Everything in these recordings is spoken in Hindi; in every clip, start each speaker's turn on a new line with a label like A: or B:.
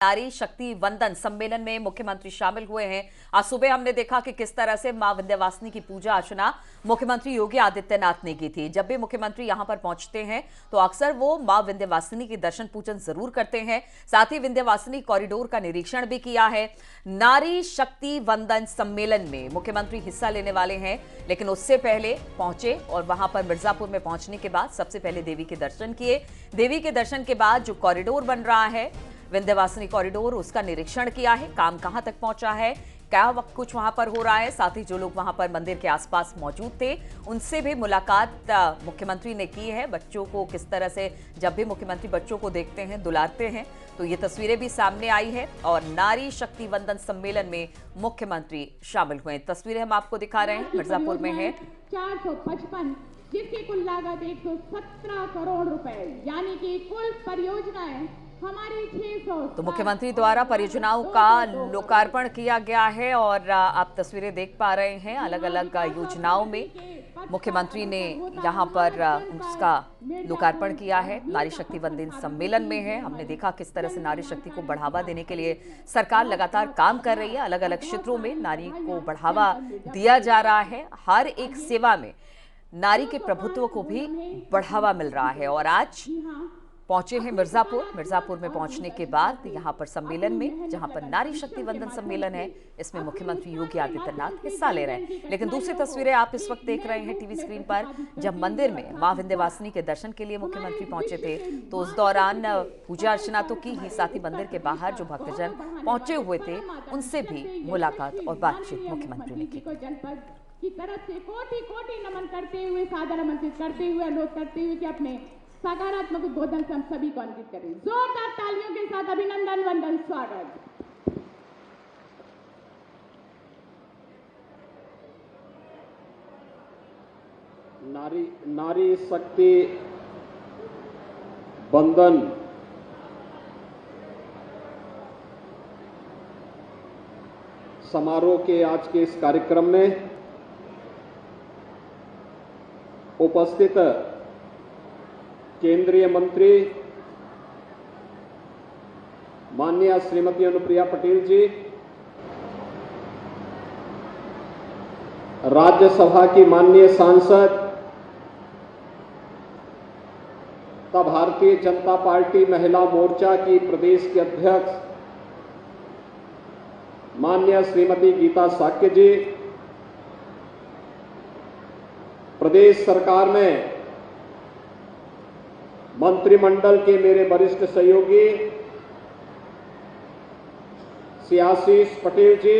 A: नारी शक्ति वंदन सम्मेलन में मुख्यमंत्री शामिल हुए हैं। आज सुबह हमने देखा कि किस तरह से मां विंध्यवासिनी की पूजा अर्चना मुख्यमंत्री योगी आदित्यनाथ ने की थी। जब भी मुख्यमंत्री यहां पर पहुंचते हैं तो अक्सर वो मां विंध्यवासिनी के दर्शन पूजन जरूर करते हैं। साथ ही विंध्यवासिनी कॉरिडोर का निरीक्षण भी किया है। नारी शक्ति वंदन सम्मेलन में मुख्यमंत्री हिस्सा लेने वाले हैं, लेकिन उससे पहले पहुंचे और वहां पर मिर्जापुर में पहुंचने के बाद सबसे पहले देवी के दर्शन किए। देवी के दर्शन के बाद जो कॉरिडोर बन रहा है विंध्यवासिनी कॉरिडोर, उसका निरीक्षण किया है। काम कहां तक पहुंचा है, क्या वक्त कुछ वहां पर हो रहा है। साथ ही जो लोग वहां पर मंदिर के आसपास मौजूद थे उनसे भी मुलाकात मुख्यमंत्री ने की है। बच्चों को किस तरह से, जब भी मुख्यमंत्री बच्चों को देखते हैं, दुलारते हैं, तो ये तस्वीरें भी सामने आई है। और नारी शक्ति वंदन सम्मेलन में मुख्यमंत्री शामिल हुए। तस्वीरें हम आपको दिखा रहे हैं, मिर्जापुर में है।
B: 455 जिसकी कुल लागत 117 करोड़ रुपए, यानी कि कुल परियोजनाएं हमारी 600।
A: तो मुख्यमंत्री द्वारा परियोजनाओं का लोकार्पण किया गया है और आप तस्वीरें देख पा रहे हैं। अलग अलग योजनाओं में मुख्यमंत्री ने यहां पर उसका लोकार्पण किया है। नारी शक्ति वंदन सम्मेलन में है। हमने देखा किस तरह से नारी शक्ति को बढ़ावा देने के लिए सरकार लगातार काम कर रही है। अलग अलग क्षेत्रों में नारी को बढ़ावा दिया जा रहा है। हर एक सेवा में नारी के प्रभुत्व को भी बढ़ावा मिल रहा है। और आज पहुंचे हैं मिर्जापुर में पहुंचने के बाद यहां पर सम्मेलन में, जहां पर नारी शक्ति वंदन सम्मेलन है, इसमें मुख्यमंत्री योगी आदित्यनाथ हिस्सा ले रहे हैं। लेकिन दूसरी तस्वीरें आप इस वक्त देख रहे हैं टीवी स्क्रीन पर। जब मंदिर में मां विंध्यवासिनी के दर्शन के लिए मुख्यमंत्री पहुंचे थे तो उस दौरान पूजा अर्चना तो की ही, साथ ही मंदिर के बाहर जो भक्तजन पहुंचे हुए थे उनसे भी मुलाकात और बातचीत मुख्यमंत्री ने की।
B: की तरफ से कोटि कोटि नमन करते हुए, सादर आमंत्रित करते हुए, अनुरोध करते हुए कि अपने सकारात्मक उद्बोधन से हम सभी को अंकित करें। जोरदार तालियों के साथ अभिनंदन, वंदन, स्वागत।
C: नारी शक्ति वंदन समारोह के आज के इस कार्यक्रम में उपस्थित केंद्रीय मंत्री माननीय श्रीमती अनुप्रिया पटेल जी, राज्यसभा की माननीय सांसद तथा भारतीय जनता पार्टी महिला मोर्चा की प्रदेश के अध्यक्ष माननीय श्रीमती गीता साक्य जी, प्रदेश सरकार में मंत्रिमंडल के मेरे वरिष्ठ सहयोगी श्री आशीष पटेल जी,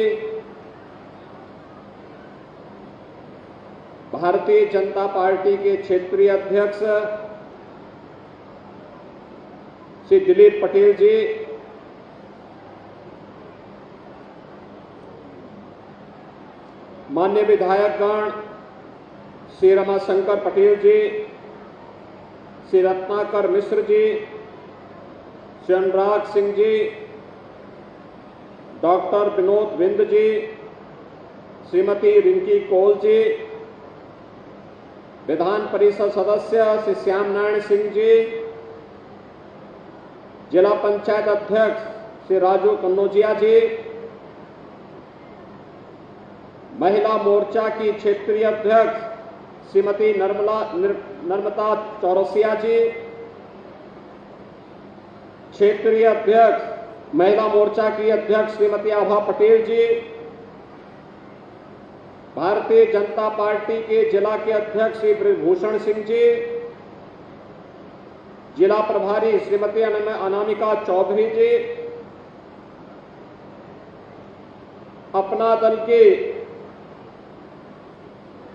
C: भारतीय जनता पार्टी के क्षेत्रीय अध्यक्ष श्री दिलीप पटेल जी, माननीय विधायकगण श्री रमाशंकर पटेल जी, श्री रत्नाकर मिश्र जी, श्री अनुराग सिंह जी, डॉक्टर विनोद बिंद जी, श्रीमती रिंकी कौल जी, विधान परिषद सदस्य श्री श्याम नारायण सिंह जी, जिला पंचायत अध्यक्ष श्री राजू कन्नौजिया जी, महिला मोर्चा की क्षेत्रीय अध्यक्ष श्रीमती नर्मदा चौरसिया जी, क्षेत्रीय अध्यक्ष महिला मोर्चा की अध्यक्ष श्रीमती आभा पटेल जी, भारतीय जनता पार्टी के जिला के अध्यक्ष श्री ब्रजभूषण सिंह जी, जिला प्रभारी श्रीमती अनामिका चौधरी जी, अपना दल के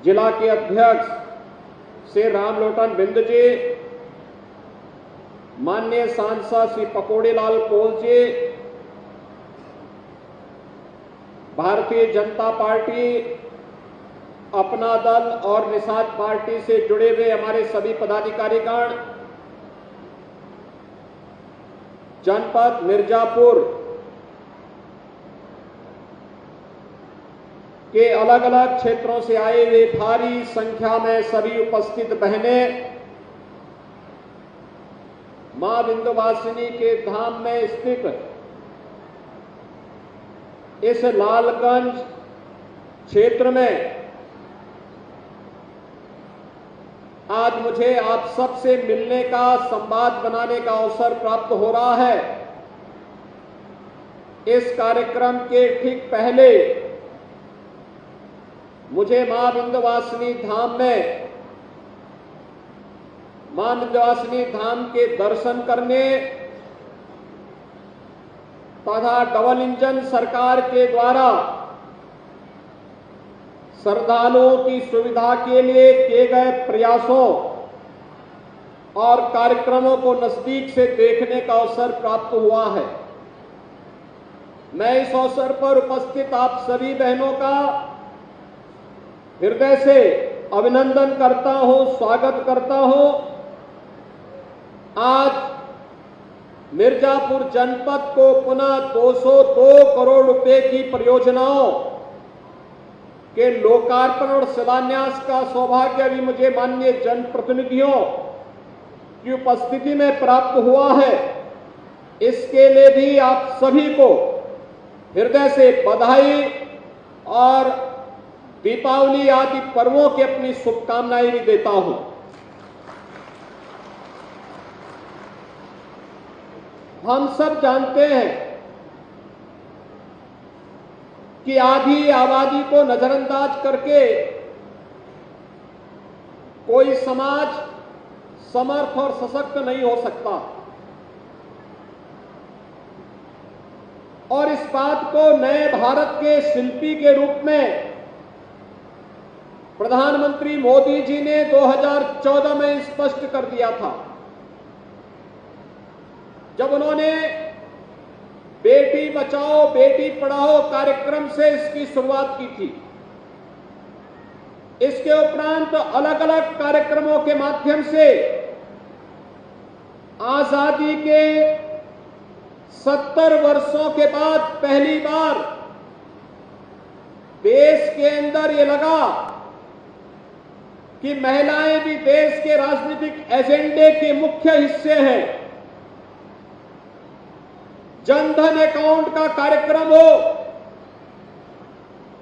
C: जिला के अध्यक्ष श्री रामलोटन बिंद जी, माननीय सांसद श्री पकोड़े लाल कोल जी, भारतीय जनता पार्टी, अपना दल और निषाद पार्टी से जुड़े हुए हमारे सभी पदाधिकारीगण, जनपद मिर्जापुर के अलग अलग क्षेत्रों से आए हुए भारी संख्या में सभी उपस्थित बहनें मां विंध्यवासिनी के धाम में स्थित इस लालगंज क्षेत्र में आज मुझे आप सबसे मिलने का, संवाद बनाने का अवसर प्राप्त हो रहा है। इस कार्यक्रम के ठीक पहले मुझे मां विंध्यवासिनी धाम में मां विंध्यवासिनी धाम के दर्शन करने तथा डबल इंजन सरकार के द्वारा श्रद्धालुओं की सुविधा के लिए किए गए प्रयासों और कार्यक्रमों को नजदीक से देखने का अवसर प्राप्त हुआ है। मैं इस अवसर पर उपस्थित आप सभी बहनों का हृदय से अभिनंदन करता हूं, स्वागत करता हूं। आज मिर्जापुर जनपद को पुनः 202 करोड़ रुपए की परियोजनाओं के लोकार्पण और शिलान्यास का सौभाग्य भी मुझे माननीय जनप्रतिनिधियों की उपस्थिति में प्राप्त हुआ है। इसके लिए भी आप सभी को हृदय से बधाई और दीपावली आदि पर्वों की अपनी शुभकामनाएं भी देता हूं। हम सब जानते हैं कि आधी आबादी को नजरअंदाज करके कोई समाज समर्थ और सशक्त नहीं हो सकता, और इस बात को नए भारत के शिल्पी के रूप में प्रधानमंत्री मोदी जी ने 2014 में स्पष्ट कर दिया था, जब उन्होंने बेटी बचाओ बेटी पढ़ाओ कार्यक्रम से इसकी शुरुआत की थी। इसके उपरांत अलग अलग कार्यक्रमों के माध्यम से आजादी के 70 वर्षों के बाद पहली बार देश के अंदर ये लगा कि महिलाएं भी देश के राजनीतिक एजेंडे के मुख्य हिस्से हैं। जनधन अकाउंट का कार्यक्रम हो,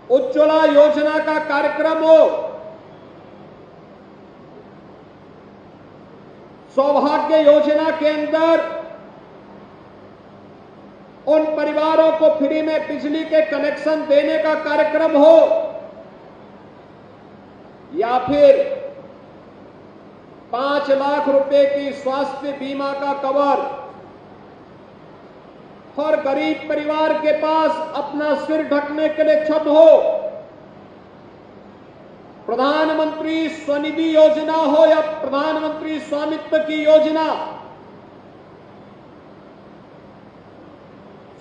C: उज्ज्वला योजना का कार्यक्रम हो, सौभाग्य योजना के अंदर उन परिवारों को फ्री में बिजली के कनेक्शन देने का कार्यक्रम हो, या फिर 5 लाख रुपए की स्वास्थ्य बीमा का कवर, और गरीब परिवार के पास अपना सिर ढकने के लिए छत हो, प्रधानमंत्री स्वनिधि योजना हो या प्रधानमंत्री स्वामित्व की योजना।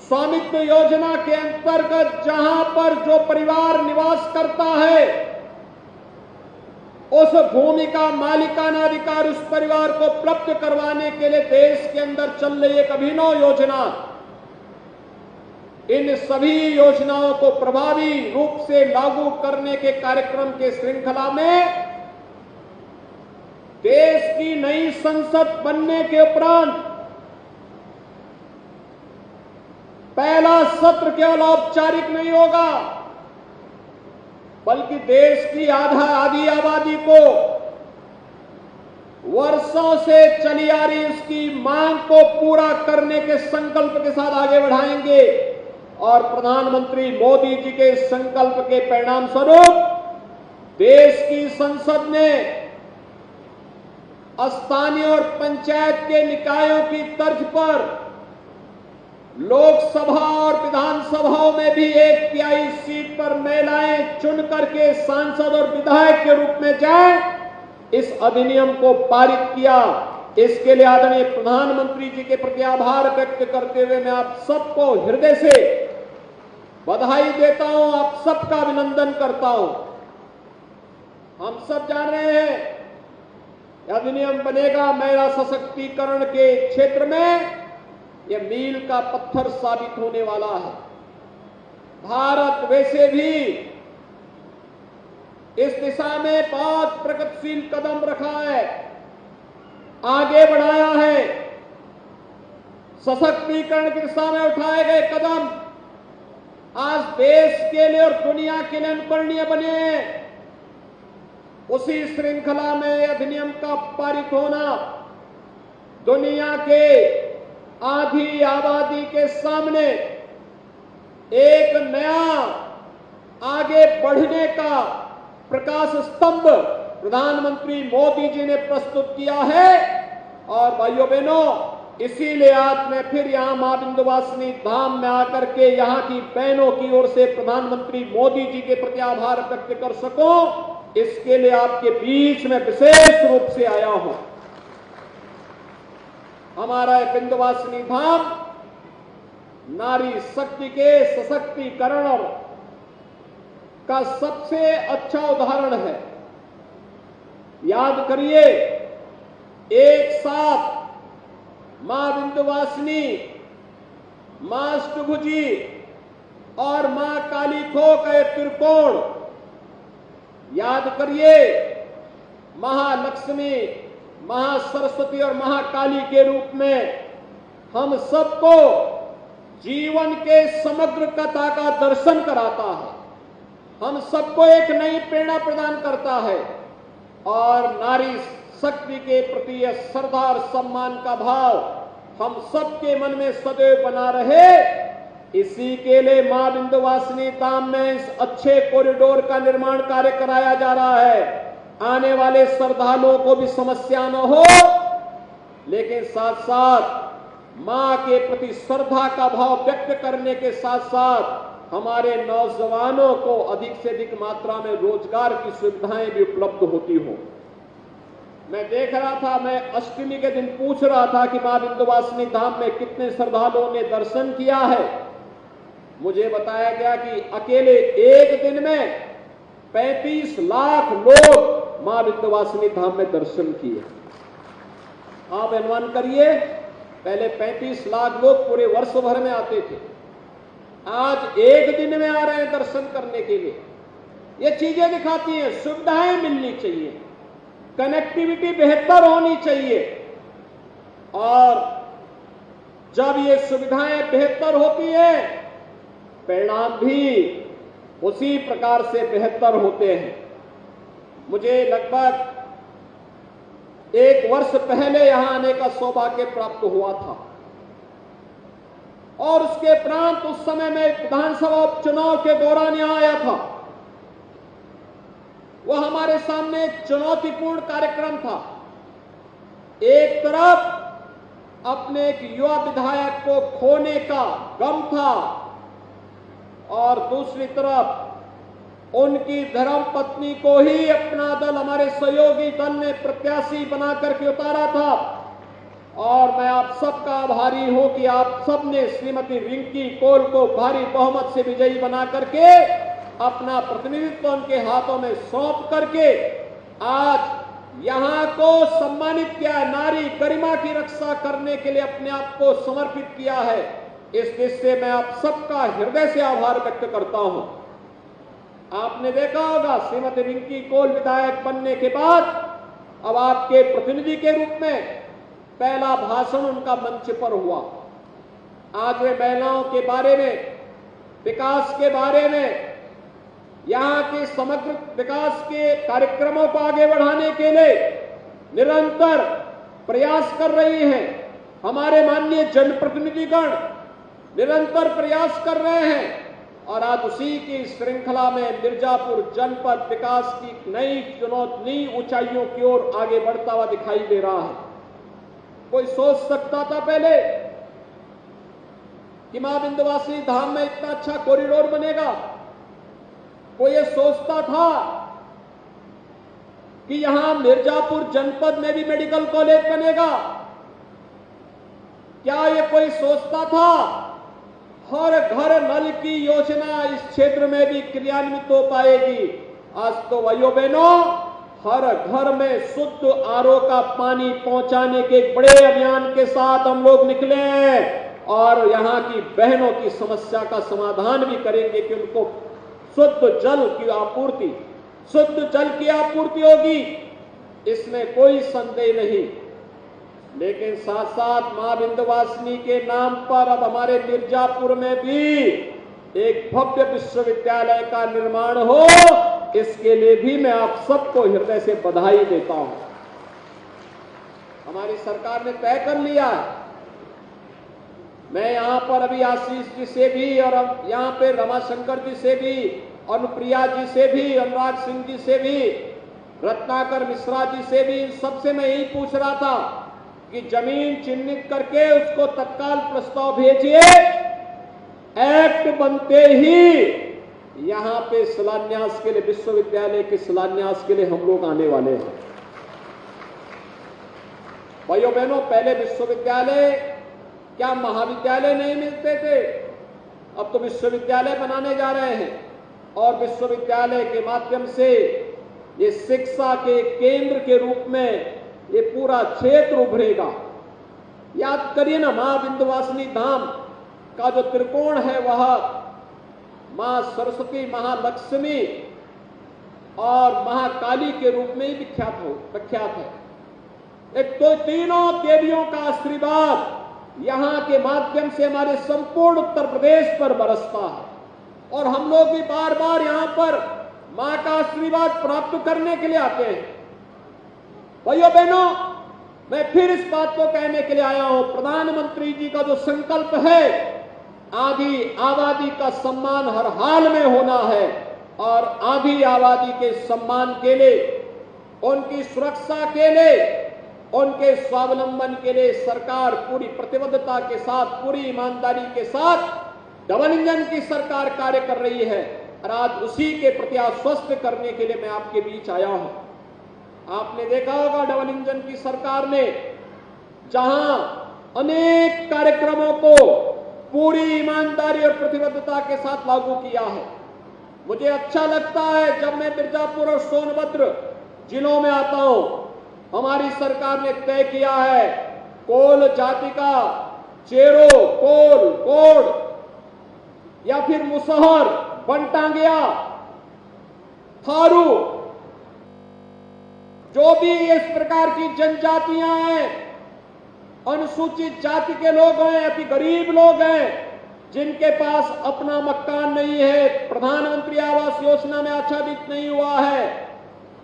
C: स्वामित्व योजना के अंतर्गत जहां पर जो परिवार निवास करता है, उस भूमि का मालिकाना अधिकार उस परिवार को प्राप्त करवाने के लिए देश के अंदर चल रही एक अभिनव योजना। इन सभी योजनाओं को प्रभावी रूप से लागू करने के कार्यक्रम के श्रृंखला में देश की नई संसद बनने के उपरांत पहला सत्र केवल औपचारिक नहीं होगा, बल्कि देश की आधी आबादी को वर्षों से चली आ रही उसकी मांग को पूरा करने के संकल्प के साथ आगे बढ़ाएंगे। और प्रधानमंत्री मोदी जी के संकल्प के परिणाम स्वरूप देश की संसद ने स्थानीय और पंचायत के निकायों की तर्ज पर लोकसभा और विधानसभाओं में भी 1/3 सीट पर महिलाएं चुन करके सांसद और विधायक के रूप में जाएं, इस अधिनियम को पारित किया। इसके लिए आदरणीय प्रधानमंत्री जी के प्रति आभार व्यक्त करते हुए मैं आप सबको हृदय से बधाई देता हूं, आप सबका अभिनंदन करता हूं। हम सब जान रहे हैं अधिनियम बनेगा महिला सशक्तिकरण के क्षेत्र में, यह मील का पत्थर साबित होने वाला है। भारत वैसे भी इस दिशा में बहुत प्रगतिशील कदम रखा है, आगे बढ़ाया है। सशक्तिकरण की दिशा में उठाए गए कदम आज देश के लिए और दुनिया के लिए अनुकरणीय बने। उसी श्रृंखला में अधिनियम का पारित होना दुनिया के आधी आबादी के सामने एक नया आगे बढ़ने का प्रकाश स्तंभ प्रधानमंत्री मोदी जी ने प्रस्तुत किया है। और भाइयों बहनों, इसीलिए आज मैं फिर यहां मां विंध्यवासिनी धाम में आकर के यहां की बहनों की ओर से प्रधानमंत्री मोदी जी के प्रति आभार व्यक्त कर सकूं, इसके लिए आपके बीच में विशेष रूप से आया हूं। हमारा विंध्यवासिनी धाम नारी शक्ति के सशक्तिकरण का सबसे अच्छा उदाहरण है। याद करिए, एक साथ मां विंध्यवासिनी, मां अष्टभुजी और मां काली खो का एक त्रिकोण, याद करिए, महालक्ष्मी, महासरस्वती और महाकाली के रूप में हम सबको जीवन के समग्र कथा का दर्शन कराता है, हम सबको एक नई प्रेरणा प्रदान करता है और नारी शक्ति के प्रति यह श्रद्धा और सम्मान का भाव हम सबके मन में सदैव बना रहे। इसी के लिए मां विंध्यवासिनी धाम में इस अच्छे कॉरिडोर का निर्माण कार्य कराया जा रहा है। आने वाले श्रद्धालुओं को भी समस्या न हो, लेकिन साथ साथ मां के प्रति श्रद्धा का भाव व्यक्त करने के साथ साथ हमारे नौजवानों को अधिक से अधिक मात्रा में रोजगार की सुविधाएं भी उपलब्ध होती हो। मैं देख रहा था, मैं अष्टमी के दिन पूछ रहा था कि मां विंध्यवासिनी धाम में कितने श्रद्धालुओं ने दर्शन किया है। मुझे बताया गया कि अकेले एक दिन में 35 लाख लोग मां विंध्यवासिनी धाम में दर्शन किए। आप अनुमान करिए, पहले 35 लाख लोग पूरे वर्ष भर में आते थे, आज एक दिन में आ रहे हैं दर्शन करने के लिए। ये चीजें दिखाती हैं सुविधाएं मिलनी चाहिए, कनेक्टिविटी बेहतर होनी चाहिए, और जब ये सुविधाएं बेहतर होती हैं परिणाम भी उसी प्रकार से बेहतर होते हैं। मुझे लगभग 1 वर्ष पहले यहां आने का सौभाग्य प्राप्त हुआ था और उसके उपरांत उस समय में विधानसभा उपचुनाव के दौरान यहां आया था। वह हमारे सामने एक चुनौतीपूर्ण कार्यक्रम था। एक तरफ अपने एक युवा विधायक को खोने का गम था और दूसरी तरफ उनकी धर्मपत्नी को ही अपना दल, हमारे सहयोगी दल ने प्रत्याशी बना करके उतारा था। और मैं आप सबका आभारी हूं कि आप सबने श्रीमती रिंकी कौल को भारी बहुमत से विजयी बना करके अपना प्रतिनिधित्व उनके हाथों में सौंप करके आज यहां को सम्मानित किया है, नारी गरिमा की रक्षा करने के लिए अपने आप को समर्पित किया है। इस दृष्टि से मैं आप सबका हृदय से आभार व्यक्त करता हूं। आपने देखा होगा, श्रीमती रिंकी कौल विधायक बनने के बाद अब आपके प्रतिनिधि के रूप में पहला भाषण उनका मंच पर हुआ। आज वे महिलाओं के बारे में, विकास के बारे में, यहां के समग्र विकास के कार्यक्रमों को आगे बढ़ाने के लिए निरंतर प्रयास कर रही हैं। हमारे माननीय जनप्रतिनिधिगण निरंतर प्रयास कर रहे हैं और आज उसी की श्रृंखला में मिर्जापुर जनपद विकास की नई ऊंचाइयों की ओर आगे बढ़ता हुआ दिखाई दे रहा है। कोई सोच सकता था पहले कि मां विंध्यवासिनी धाम में इतना अच्छा कॉरिडोर बनेगा? कोई ये सोचता था कि यहां मिर्जापुर जनपद में भी मेडिकल कॉलेज बनेगा? क्या ये कोई सोचता था हर घर नल की योजना इस क्षेत्र में भी क्रियान्वित हो पाएगी? आज तो भाइयों बहनों, हर घर में शुद्ध आरओ का पानी पहुंचाने के एक बड़े अभियान के साथ हम लोग निकले हैं और यहां की बहनों की समस्या का समाधान भी करेंगे कि उनको शुद्ध जल की आपूर्ति होगी, इसमें कोई संदेह नहीं। लेकिन साथ साथ मां विंध्यवासिनी के नाम पर अब हमारे मिर्जापुर में भी एक भव्य विश्वविद्यालय का निर्माण हो, इसके लिए भी मैं आप सबको हृदय से बधाई देता हूं। हमारी सरकार ने तय कर लिया है। मैं यहां पर अभी आशीष जी से भी और यहां पे रमाशंकर जी से भी, अनुप्रिया जी से भी, अनुराग सिंह जी से भी, रत्नाकर मिश्रा जी से भी, इन सबसे मैं यही पूछ रहा था कि जमीन चिन्हित करके उसको तत्काल प्रस्ताव भेजिए। एक्ट बनते ही यहां पे शिलान्यास के लिए, विश्वविद्यालय के शिलान्यास के लिए हम लोग आने वाले हैं। भाइयों बहनों, पहले विश्वविद्यालय क्या महाविद्यालय नहीं मिलते थे? अब तो विश्वविद्यालय बनाने जा रहे हैं और विश्वविद्यालय के माध्यम से ये शिक्षा के केंद्र के रूप में ये पूरा क्षेत्र उभरेगा। याद करिए ना, मां विंध्यवासिनी धाम का जो त्रिकोण है वह मां सरस्वती, महालक्ष्मी और महाकाली के रूप में ही प्रख्यात है। एक तो तीनों देवियों का आशीर्वाद यहां के माध्यम से हमारे संपूर्ण उत्तर प्रदेश पर बरसता है और हम लोग भी बार बार यहां पर मां का आशीर्वाद प्राप्त करने के लिए आते हैं। भाइयों बहनों, मैं फिर इस बात को कहने के लिए आया हूं, प्रधानमंत्री जी का जो संकल्प है, आधी आबादी का सम्मान हर हाल में होना है और आधी आबादी के सम्मान के लिए, उनकी सुरक्षा के लिए, उनके स्वावलंबन के लिए सरकार पूरी प्रतिबद्धता के साथ, पूरी ईमानदारी के साथ डबल इंजन की सरकार कार्य कर रही है और आज उसी के प्रति आश्वस्त करने के लिए मैं आपके बीच आया हूं। आपने देखा होगा डबल इंजन की सरकार ने जहां अनेक कार्यक्रमों को पूरी ईमानदारी और प्रतिबद्धता के साथ लागू किया है। मुझे अच्छा लगता है जब मैं मिर्जापुर और सोनभद्र जिलों में आता हूं, हमारी सरकार ने तय किया है कोल जाति का चेरो, कोल, कोड या फिर मुसहर, बनटांगिया, थारू, जो भी इस प्रकार की जनजातियां हैं, अनुसूचित जाति के लोग हैं, अति गरीब लोग हैं, जिनके पास अपना मकान नहीं है, प्रधानमंत्री आवास योजना में आच्छादित नहीं हुआ है,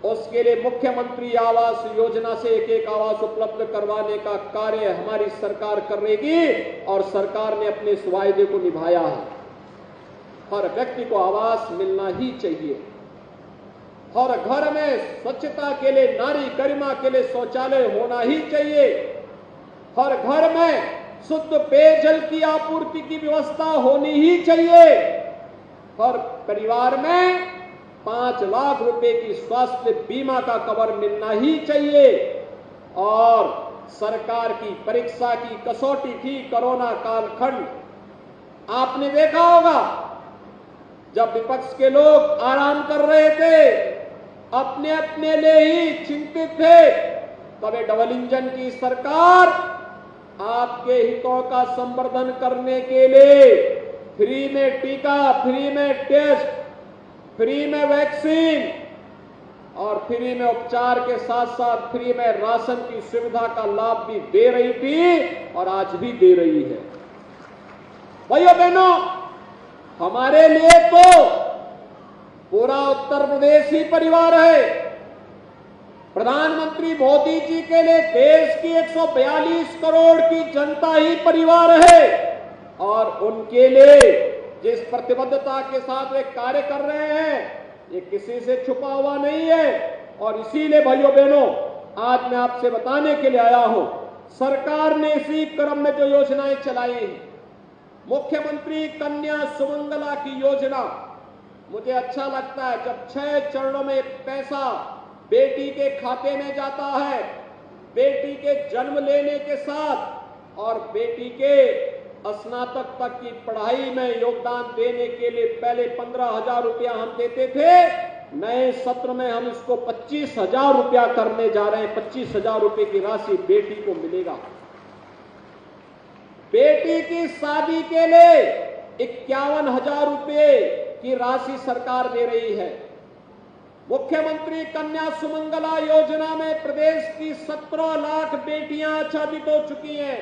C: उसके लिए मुख्यमंत्री आवास योजना से एक एक आवास उपलब्ध करवाने का कार्य हमारी सरकार करेगी और सरकार ने अपने इस वायदे को निभाया है। हर व्यक्ति को आवास मिलना ही चाहिए। हर घर में स्वच्छता के लिए, नारी गरिमा के लिए शौचालय होना ही चाहिए। हर घर में शुद्ध पेयजल की आपूर्ति की व्यवस्था होनी ही चाहिए। हर परिवार में 5 लाख रुपए की स्वास्थ्य बीमा का कवर मिलना ही चाहिए। और सरकार की परीक्षा की कसौटी थी कोरोना कालखंड। आपने देखा होगा जब विपक्ष के लोग आराम कर रहे थे, अपने अपने लिए ही चिंतित थे, तब डबल इंजन की सरकार आपके हितों का संवर्धन करने के लिए फ्री में टीका, फ्री में टेस्ट, फ्री में वैक्सीन और फ्री में उपचार के साथ साथ फ्री में राशन की सुविधा का लाभ भी दे रही थी और आज भी दे रही है। भाइयों बहनों, हमारे लिए तो पूरा उत्तर प्रदेश ही परिवार है। प्रधानमंत्री मोदी जी के लिए देश की 142 करोड़ की जनता ही परिवार है और उनके लिए जिस प्रतिबद्धता के साथ वे कार्य कर रहे हैं, ये किसी से छुपा हुआ नहीं है। और इसीलिए भाइयों बहनों, आज मैं आपसे बताने के लिए आया हूं, सरकार ने इसी क्रम में जो योजनाएं चलाई हैं, मुख्यमंत्री कन्या सुमंगला की योजना, मुझे अच्छा लगता है जब 6 चरणों में पैसा बेटी के खाते में जाता है, बेटी के जन्म लेने के साथ और बेटी के स्नातक तक की पढ़ाई में योगदान देने के लिए पहले 15,000 रुपया हम देते थे। नए सत्र में हम इसको 25,000 रुपया करने जा रहे हैं। 25,000 रुपए की राशि बेटी को मिलेगा। बेटी की शादी के लिए 51,000 रुपए की राशि सरकार दे रही है। मुख्यमंत्री कन्या सुमंगला योजना में प्रदेश की 17 लाख बेटियां आच्छादित हो चुकी हैं।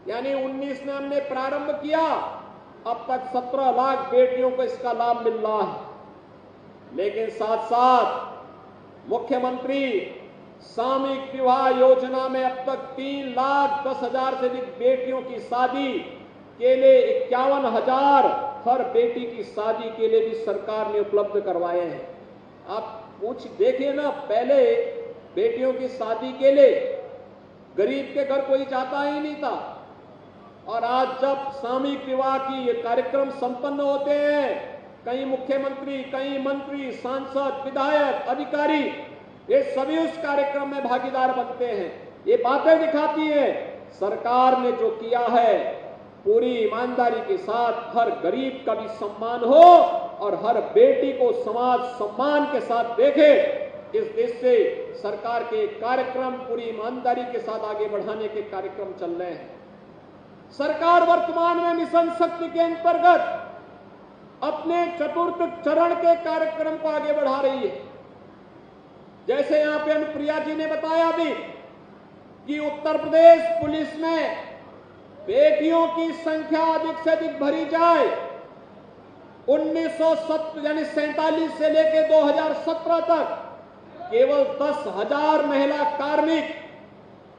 C: यानी 19 में हमने प्रारंभ किया, अब तक 17 लाख बेटियों को इसका लाभ मिल रहा है। लेकिन साथ साथ मुख्यमंत्री सामूहिक विवाह योजना में अब तक 3,10,000 से अधिक बेटियों की शादी के लिए 51,000 हर बेटी की शादी के लिए भी सरकार ने उपलब्ध करवाए हैं। आप कुछ देखिए ना, पहले बेटियों की शादी के लिए गरीब के घर कोई जाता ही नहीं था, और आज जब सामूहिक विवाह की ये कार्यक्रम संपन्न होते हैं, कई मुख्यमंत्री, कई मंत्री, सांसद, विधायक, अधिकारी, ये सभी उस कार्यक्रम में भागीदार बनते हैं। ये बातें दिखाती है सरकार ने जो किया है पूरी ईमानदारी के साथ हर गरीब का भी सम्मान हो और हर बेटी को समाज सम्मान के साथ देखे। इस देश से सरकार के कार्यक्रम पूरी ईमानदारी के साथ आगे बढ़ाने के कार्यक्रम चल रहे हैं। सरकार वर्तमान में मिशन शक्ति के अंतर्गत अपने चतुर्थ चरण के कार्यक्रम को आगे बढ़ा रही है। जैसे यहां पे अनुप्रिया जी ने बताया भी कि उत्तर प्रदेश पुलिस में बेटियों की संख्या अधिक से अधिक भरी जाए। 1947 से लेकर 2017 तक केवल 10,000 महिला कार्मिक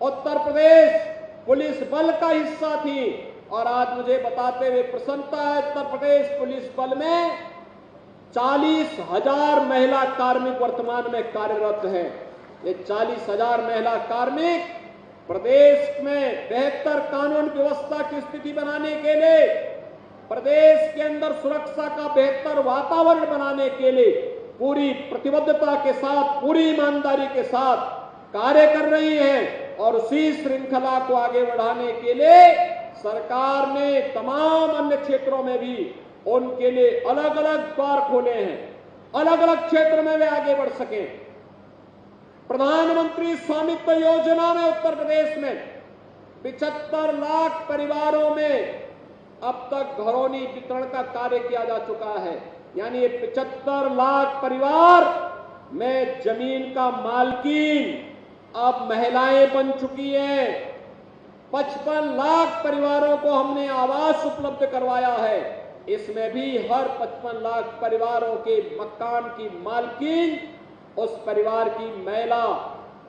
C: उत्तर प्रदेश पुलिस बल का हिस्सा थी, और आज मुझे बताते हुए प्रसन्नता है उत्तर प्रदेश पुलिस बल में 40,000 महिला कार्मिक वर्तमान में कार्यरत हैं। ये 40,000 महिला कार्मिक प्रदेश में बेहतर कानून व्यवस्था की स्थिति बनाने के लिए, प्रदेश के अंदर सुरक्षा का बेहतर वातावरण बनाने के लिए पूरी प्रतिबद्धता के साथ, पूरी ईमानदारी के साथ कार्य कर रही है। और उसी श्रृंखला को आगे बढ़ाने के लिए सरकार ने तमाम अन्य क्षेत्रों में भी उनके लिए अलग अलग द्वार खोले हैं, अलग अलग क्षेत्र में वे आगे बढ़ सके। प्रधानमंत्री स्वामित्व योजना में उत्तर प्रदेश में 75 लाख परिवारों में अब तक घरौनी वितरण का कार्य किया जा चुका है। यानी ये 75 लाख परिवार में जमीन का मालकीन अब महिलाएं बन चुकी हैं। 55 लाख परिवारों को हमने आवास उपलब्ध करवाया है। इसमें भी हर 55 लाख परिवारों के मकान की मालकीन उस परिवार की महिला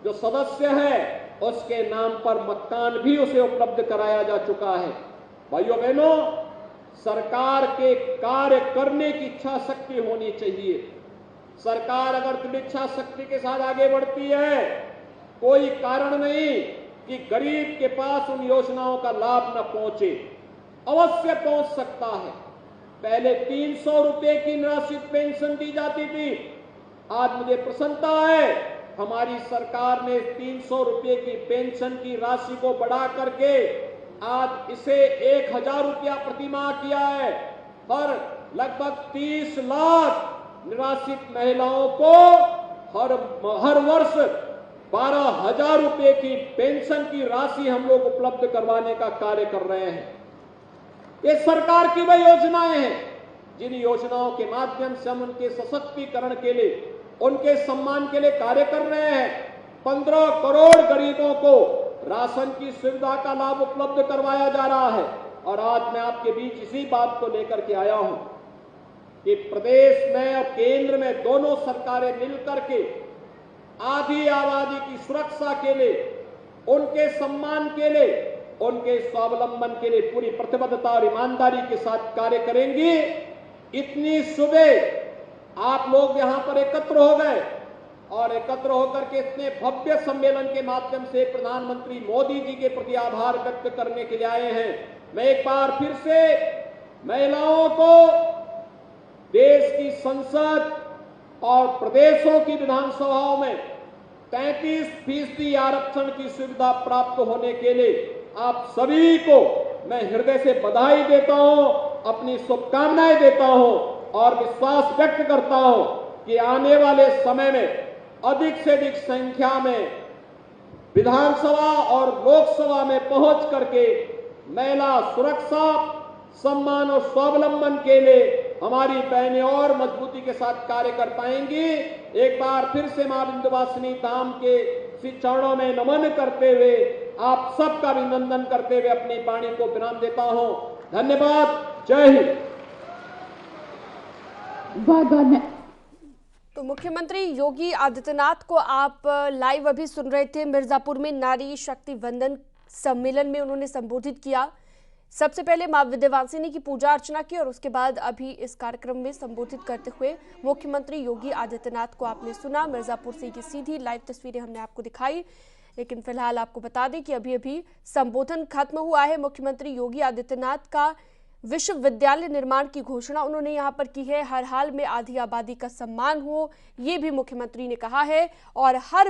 C: जो सदस्य है उसके नाम पर मकान भी उसे उपलब्ध कराया जा चुका है। भाइयों बहनों, सरकार के कार्य करने की इच्छा शक्ति होनी चाहिए। सरकार अगर दृढ़ इच्छा शक्ति के साथ आगे बढ़ती है, कोई कारण नहीं कि गरीब के पास उन योजनाओं का लाभ न पहुंचे। अवश्य पहुंच सकता है। पहले 300 रुपए की निराश्रित पेंशन दी जाती थी। आज मुझे प्रसन्नता है हमारी सरकार ने 300 रुपए की पेंशन की राशि को बढ़ा करके आज इसे 1,000 रुपया प्रतिमाह किया है। हर लगभग 30 लाख निराश्रित महिलाओं को हर वर्ष 12,000 रुपए की पेंशन की राशि हम लोग उपलब्ध करवाने का कार्य कर रहे हैं। ये सरकार की वह योजनाएं हैं जिन योजनाओं के माध्यम से हम उनके सशक्तिकरण के लिए, उनके सम्मान के लिए कार्य कर रहे हैं। 15 करोड़ गरीबों को राशन की सुविधा का लाभ उपलब्ध करवाया जा रहा है। और आज मैं आपके बीच इसी बात को लेकर के आया हूं कि प्रदेश में और केंद्र में दोनों सरकारें मिलकर के आधी आबादी की सुरक्षा के लिए, उनके सम्मान के लिए, उनके स्वावलंबन के लिए पूरी प्रतिबद्धता और ईमानदारी के साथ कार्य करेंगी। इतनी सुबह आप लोग यहां पर एकत्र हो गए और एकत्र होकर के इतने भव्य सम्मेलन के माध्यम से प्रधानमंत्री मोदी जी के प्रति आभार व्यक्त करने के लिए आए हैं। मैं एक बार फिर से महिलाओं को देश की संसद और प्रदेशों की विधानसभाओं में 33% आरक्षण की सुविधा प्राप्त होने के लिए आप सभी को मैं हृदय से बधाई देता हूं, अपनी शुभकामनाएं देता हूं और विश्वास व्यक्त करता हूं कि आने वाले समय में अधिक से अधिक संख्या में विधानसभा और लोकसभा में पहुंच करके महिला सुरक्षा, सम्मान और स्वावलंबन के लिए हमारी बहनें और मजबूती के साथ कार्य कर पाएंगी। एक बार फिर से मां विंध्यवासिनी धाम के श्री चरणों में नमन करते हुए आप सबका अभिनंदन करते हुए अपनी वाणी को विराम देता हूं। धन्यवाद। जय हिंद।
B: बहुत बहुत
D: तो मुख्यमंत्री योगी आदित्यनाथ को आप लाइव अभी सुन रहे थे। मिर्जापुर में नारी शक्ति वंदन सम्मेलन में उन्होंने संबोधित किया। सबसे पहले मां विंध्यवासिनी की पूजा अर्चना की और उसके बाद अभी इस कार्यक्रम में संबोधित करते हुए मुख्यमंत्री योगी आदित्यनाथ को आपने सुना। मिर्जापुर से की सीधी लाइव तस्वीरें हमने आपको दिखाई, लेकिन फिलहाल आपको बता दें कि अभी अभी संबोधन खत्म हुआ है। मुख्यमंत्री योगी आदित्यनाथ का विश्वविद्यालय निर्माण की घोषणा उन्होंने यहां पर की है। हर हाल में आधी आबादी का सम्मान हो, ये भी मुख्यमंत्री ने कहा है और हर